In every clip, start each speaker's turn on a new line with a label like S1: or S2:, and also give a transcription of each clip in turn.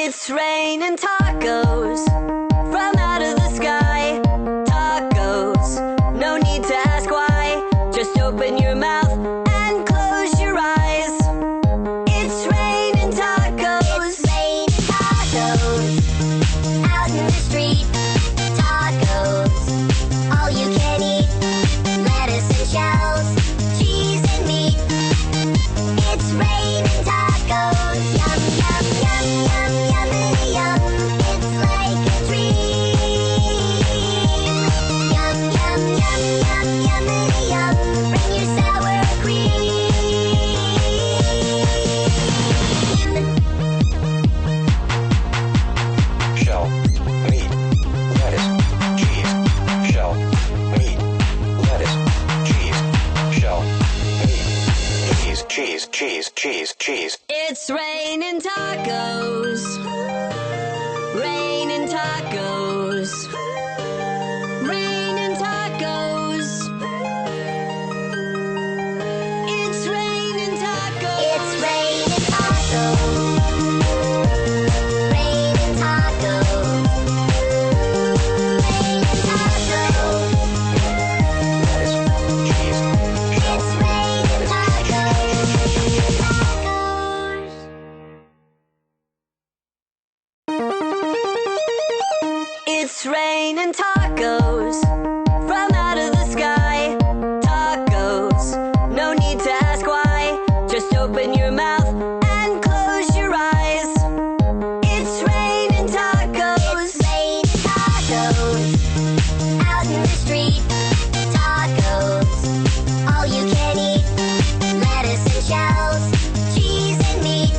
S1: It's raining tacos from out of the sky. Tacos, no need to ask why. Just open your mouth and close your eyes. It's raining tacos.
S2: It's raining tacos out in the street. Tacos, all you can eat. Lettuce and shells, cheese and meat. It's raining tacos. Yum, yum, yum, yum, yummity yum. It's like a dream. Yum, yum, yum, yum, yummity yum. Bring your sour cream.
S3: Shell, meat, lettuce, cheese. Shell, meat, lettuce, cheese. Shell, meat, cheese.
S1: It's raining tacos. Raining tacos. Raining tacos. It's raining tacos.
S2: It's raining tacos. Raining tacos. Raining tacos.
S3: Lettuce, cheese.
S2: It's raining tacos.
S1: It's raining tacos from out of the sky. Tacos, no need to ask why. Just open your mouth and close your eyes. It's raining tacos.
S2: It's raining tacos out in the street. Tacos, all you can eat. Lettuce and shells, cheese and meat.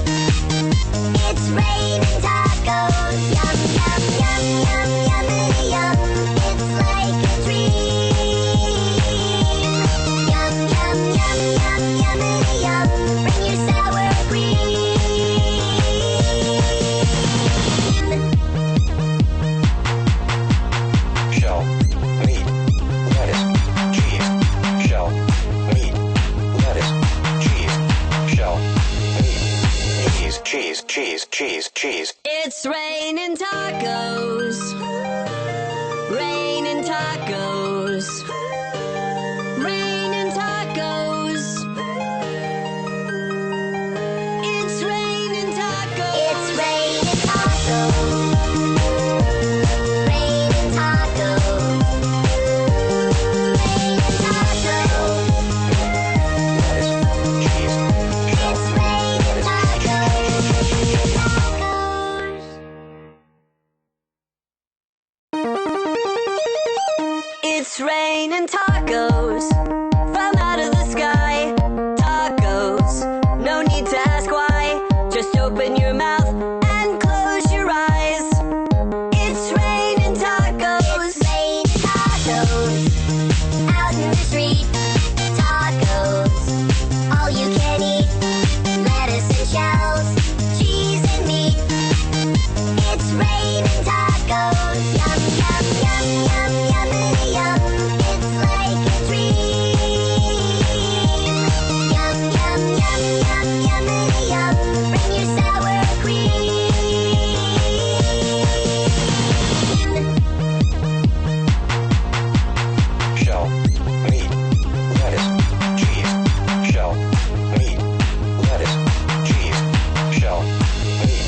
S2: It's raining tacos. Yum, yum, yum, yum, yummity yum. It's like a dream. Yum, yum, yum, yum, yummity yum. Bring your sour cream.
S3: Shell, meat, lettuce, cheese. Shell, meat, lettuce, cheese. Shell, meat, cheese.
S1: It's raining tacos. Raining tacos. Raining tacos. It's raining tacos.
S2: It's raining tacos. Raining tacos. Raining tacos.
S3: Lettuce, cheese.
S2: It's raining tacos.
S1: It's raining tacos from out of the sky. Tacos, no need to ask why. Just open your mouth and close your eyes. It's raining tacos.
S2: It's raining tacos out in the street. Tacos, all you can eat. Lettuce and shells, cheese and meat. It's raining tacos. Yum, yum, yum, yum, yummity yum. It's like a dream. Yum, yum, yum, yum, yummity yum. Bring your sour cream.
S3: Shell, meat, lettuce, cheese. Shell, meat, lettuce, cheese. Shell, meat,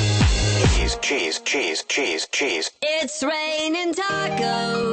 S3: cheese.
S1: It's raining tacos.